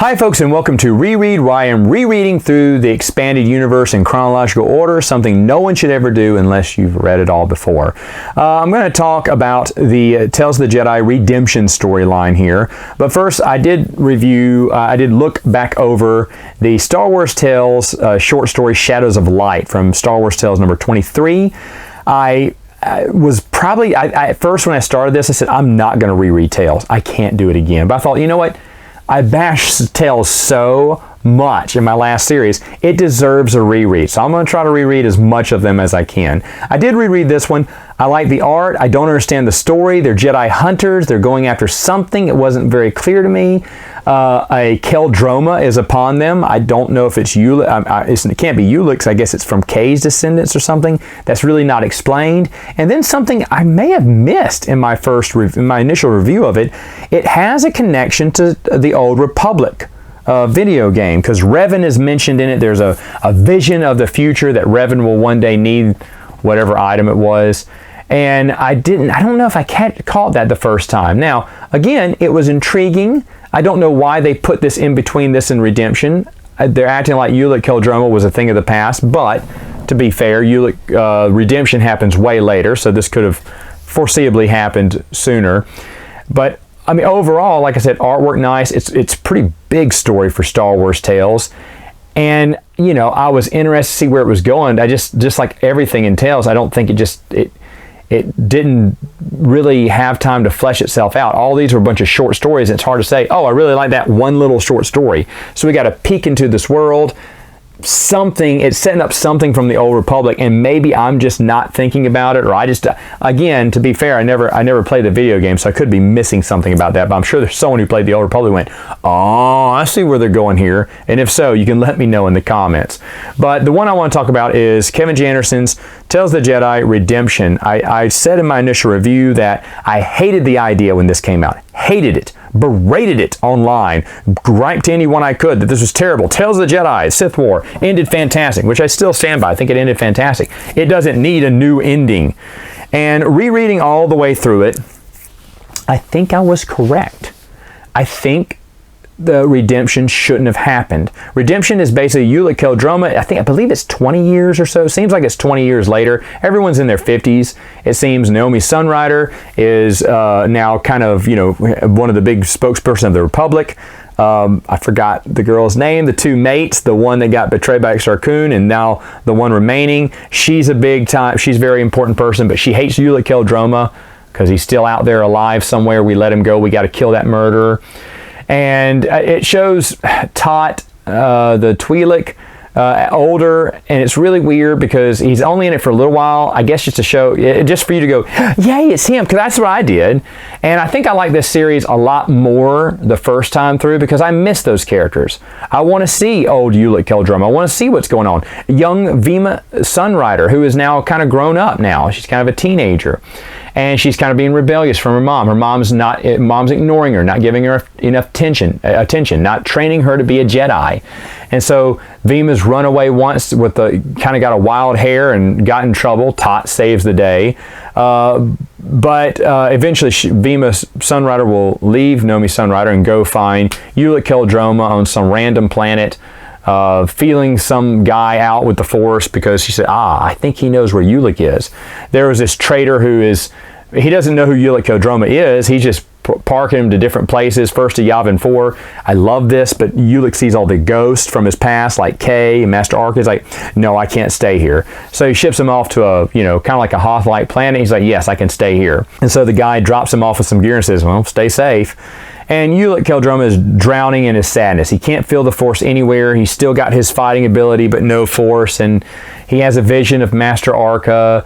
Hi folks, and welcome to Reread, where I am rereading through the expanded universe in chronological order, something no one should ever do unless you've read it all before. I'm going to talk about the Tales of the Jedi redemption storyline here, but first I did look back over the Star Wars Tales short story Shadows of Light from Star Wars Tales number 23. At first when I started this, I said, I'm not going to reread Tales. I can't do it again. But I thought, you know what? I bashed Tales so much in my last series, it deserves a reread. So I'm going to try to reread as much of them as I can. I did reread this one. I like the art. I don't understand the story. They're Jedi hunters. They're going after something. It wasn't very clear to me. A Keldroma is upon them. I don't know if it's Ulic. It can't be Ulic. I guess it's from Kay's descendants or something. That's really not explained. And then something I may have missed in my initial review of it. It has a connection to the Old Republic video game, because Revan is mentioned in it. There's a vision of the future that Revan will one day need whatever item it was. And I don't know if I caught that the first time. Now, again, it was intriguing. I don't know why they put this in between this and Redemption. They're acting like Ulic Keldroma was a thing of the past, but to be fair, Redemption happens way later, so this could have foreseeably happened sooner. But I mean, overall, like I said, artwork nice. It's pretty big story for Star Wars Tales. And, you know, I was interested to see where it was going. I just like everything in Tales, I don't think it didn't really have time to flesh itself out. All these were a bunch of short stories. And it's hard to say, oh, I really like that one little short story. So we got to peek into this world. It's setting up something from the Old Republic, and maybe I'm just not thinking about it, or again, to be fair, I never played the video game, so I could be missing something about that, but I'm sure there's someone who played the Old Republic who went, oh, I see where they're going here, and if so, you can let me know in the comments. But the one I want to talk about is Kevin J. Anderson's Tales of the Jedi Redemption. I said in my initial review that I hated the idea when this came out. Hated it. Berated it online, griped to anyone I could that this was terrible. Tales of the Jedi, Sith War, ended fantastic, which I still stand by. I think it ended fantastic. It doesn't need a new ending. And rereading all the way through it, I think I was correct. I think the Redemption shouldn't have happened. Redemption is basically Ulic Keldroma. I believe it's 20 years or so. Seems like it's 20 years later. Everyone's in their 50s. It seems Naomi Sunrider is now kind of, you know, one of the big spokesperson of the Republic. I forgot the girl's name. The two mates, the one that got betrayed by Exar Kun, and now the one remaining. She's a very important person, but she hates Ulic Keldroma because he's still out there alive somewhere. We let him go. We got to kill that murderer. And it shows Tot, the Twi'lek, older, and it's really weird because he's only in it for a little while, I guess just to show, just for you to go, yay, it's him, because that's what I did. And I think I like this series a lot more the first time through because I miss those characters. I want to see old Ulic Keldroma. I want to see what's going on. Young Vima Sunrider, who is now kind of grown up now. She's kind of a teenager. And she's kind of being rebellious from her mom. Her mom's ignoring her, not giving her enough attention, not training her to be a Jedi. And so Vima's run away once with kind of got a wild hair and got in trouble. Tot saves the day. But eventually Vima Sunrider will leave Naomi Sunrider and go find Ulic Keldroma on some random planet, feeling some guy out with the Force because she said, I think he knows where Ulic is. There was this traitor he doesn't know who Ulic Keldroma is. He's just parking him to different places, first to Yavin 4. I love this, but Ulic sees all the ghosts from his past, like Kay and Master Arc is like, no, I can't stay here. So he ships him off to a, kind of like a Hoth-like planet. He's like, yes, I can stay here. And so the guy drops him off with some gear and says, well, stay safe. And Ulic Keldroma is drowning in his sadness. He can't feel the Force anywhere. He's still got his fighting ability, but no Force. And he has a vision of Master Arca,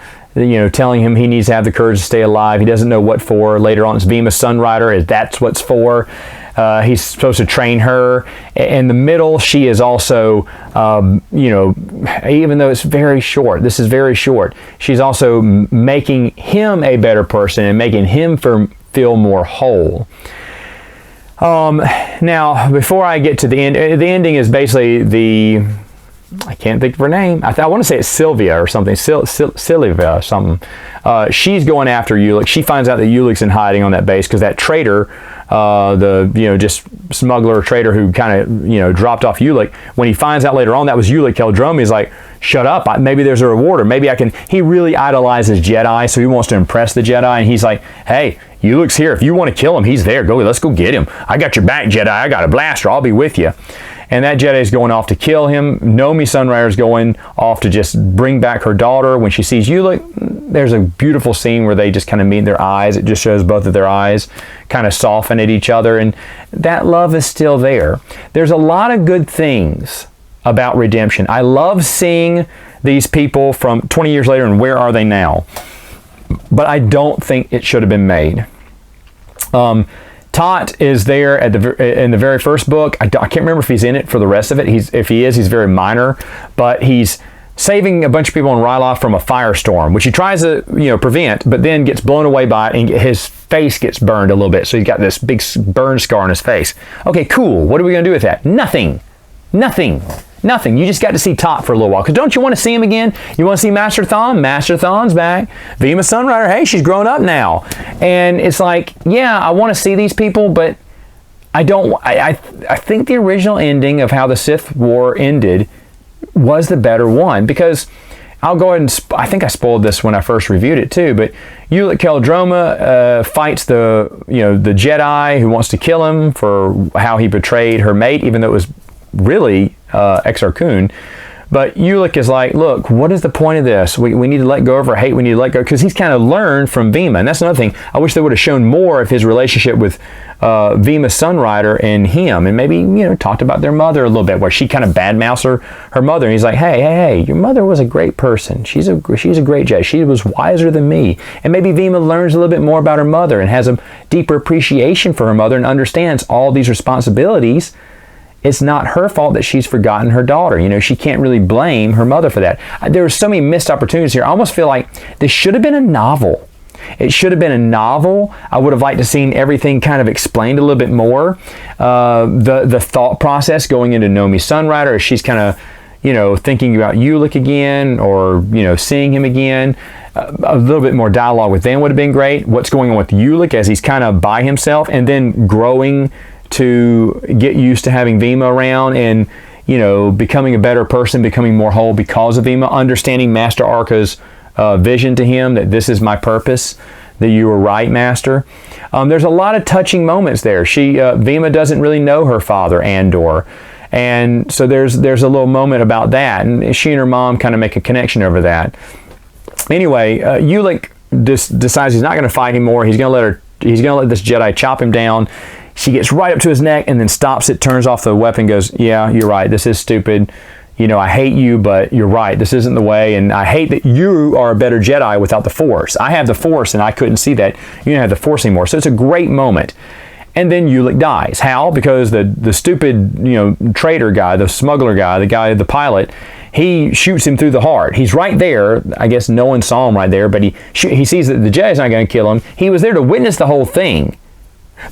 telling him he needs to have the courage to stay alive. He doesn't know what for. Later on, it's Vima Sunrider. That's what's for. He's supposed to train her. In the middle, she is also, even though it's very short, this is very short, she's also making him a better person and making him feel more whole. Now, before I get to the end, the ending is basically I can't think of her name. I want to say it's Sylvia or something. Sylvia or something. She's going after Ulick. She finds out that Ulick's in hiding on that base because that traitor, just smuggler trader who kind of, dropped off Ulick. When he finds out later on that was Ulick Keldroma, he's like, shut up. Maybe there's a reward, or maybe I can. He really idolizes Jedi, so he wants to impress the Jedi, and he's like, hey, Ulick's here. If you want to kill him, he's there. Let's go get him. I got your back, Jedi. I got a blaster. I'll be with you. And that Jedi is going off to kill him. Nomi Sunrider is going off to just bring back her daughter. When she sees Ulick, there's a beautiful scene where they just kind of meet their eyes. It just shows both of their eyes kind of soften at each other. And that love is still there. There's a lot of good things about redemption. I love seeing these people from 20 years later and where are they now. But I don't think it should have been made. Tot is there in the very first book. I can't remember if he's in it for the rest of it. If he is, he's very minor. But he's saving a bunch of people in Ryloth from a firestorm, which he tries to prevent, but then gets blown away by it, and his face gets burned a little bit. So he's got this big burn scar on his face. Okay, cool. What are we going to do with that? Nothing. You just got to see Tot for a little while. Because don't you want to see him again? You want to see Master Thon? Master Thon's back. Vima Sunrider, hey, she's grown up now. And it's like, yeah, I want to see these people, but I don't. I think the original ending of how the Sith War ended was the better one. Because I'll go ahead and, I think I spoiled this when I first reviewed it too, but Ulick Keldroma fights the Jedi who wants to kill him for how he betrayed her mate, even though it was really Exar Kun. But Ulick is like, look, what is the point of this? We need to let go of our hate. We need to let go, because he's kind of learned from Vima. And that's another thing. I wish they would have shown more of his relationship with Vima Sunrider and him, and maybe talked about their mother a little bit, where she kind of badmouths her mother. And he's like, hey, your mother was a great person. She's a great Jedi. She was wiser than me. And maybe Vima learns a little bit more about her mother and has a deeper appreciation for her mother and understands all these responsibilities. It's not her fault that she's forgotten her daughter. She can't really blame her mother for that. There were so many missed opportunities here. I almost feel like this should have been a novel. It should have been a novel. I would have liked to seen everything kind of explained a little bit more. The thought process going into Nomi Sunrider as she's kind of, thinking about Ulick again, or, seeing him again. A little bit more dialogue with them would have been great. What's going on with Ulick as he's kind of by himself, and then growing to get used to having Vima around, and becoming a better person, becoming more whole because of Vima, understanding Master Arca's vision to him, that this is my purpose, that you were right, Master. There's a lot of touching moments there. Vima doesn't really know her father, Andor, and so there's a little moment about that, and she and her mom kind of make a connection over that. Anyway, Ulick decides he's not going to fight anymore. He's going to let this Jedi chop him down. She gets right up to his neck and then stops it, turns off the weapon, goes, yeah, you're right, this is stupid. I hate you, but you're right, this isn't the way, and I hate that you are a better Jedi without the Force. I have the Force, and I couldn't see that. You don't have the Force anymore. So it's a great moment. And then Ulick dies. How? Because the stupid, traitor guy, the smuggler guy, the pilot, he shoots him through the heart. He's right there. I guess no one saw him right there, but he sees that the Jedi's not going to kill him. He was there to witness the whole thing.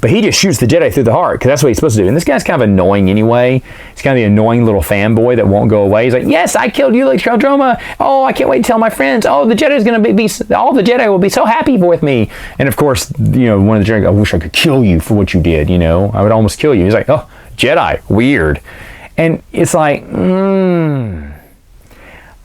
But he just shoots the Jedi through the heart, because that's what he's supposed to do. And this guy's kind of annoying anyway. He's kind of the annoying little fanboy that won't go away. He's like, yes, I killed Ulick Keldroma. Oh, I can't wait to tell my friends. Oh, the Jedi's going to all the Jedi will be so happy with me. And of course, one of the Jedi, I wish I could kill you for what you did, I would almost kill you. He's like, oh, Jedi, weird. And it's like,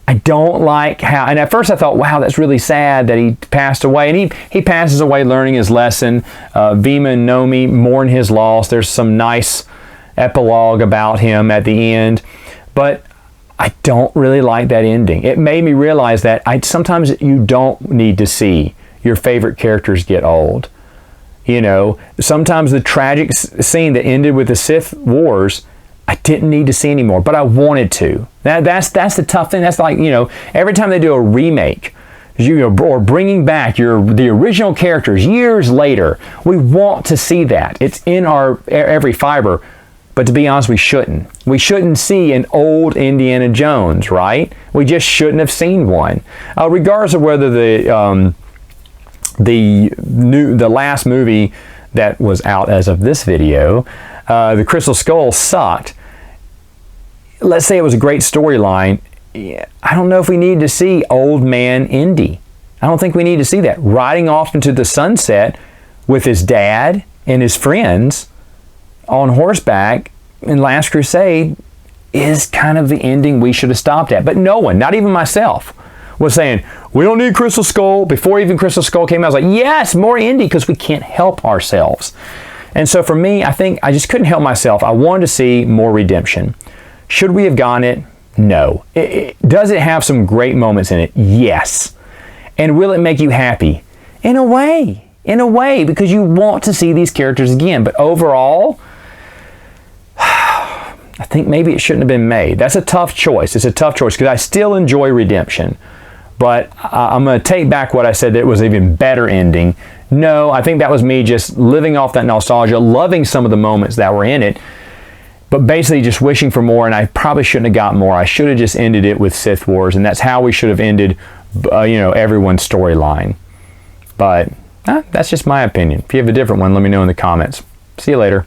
I don't like how, and at first I thought, wow, that's really sad that he passed away. And he passes away learning his lesson. Vima and Nomi mourn his loss. There's some nice epilogue about him at the end. But I don't really like that ending. It made me realize that sometimes you don't need to see your favorite characters get old. Sometimes the tragic scene that ended with the Sith Wars, I didn't need to see anymore, but I wanted to. That's the tough thing. That's like, every time they do a remake, or bringing back the original characters years later, we want to see that. It's in our every fiber. But to be honest, we shouldn't. We shouldn't see an old Indiana Jones, right? We just shouldn't have seen one. Regardless of whether the last movie that was out as of this video, the Crystal Skull, sucked. let's say it was a great storyline, I don't know if we need to see old man Indy. I don't think we need to see that. Riding off into the sunset with his dad and his friends on horseback in Last Crusade is kind of the ending we should have stopped at. But no one, not even myself, was saying, we don't need Crystal Skull. Before even Crystal Skull came out, I was like, yes, more Indy, because we can't help ourselves. And so for me, I think I just couldn't help myself. I wanted to see more redemption. Should we have gotten it? No. Does it have some great moments in it? Yes. And will it make you happy? In a way, because you want to see these characters again. But overall, I think maybe it shouldn't have been made. That's a tough choice. It's a tough choice because I still enjoy redemption. But I'm going to take back what I said, that it was an even better ending. No, I think that was me just living off that nostalgia, loving some of the moments that were in it, but basically just wishing for more, and I probably shouldn't have got more. I should have just ended it with Sith Wars, and that's how we should have ended everyone's storyline. But that's just my opinion. If you have a different one, let me know in the comments. See you later.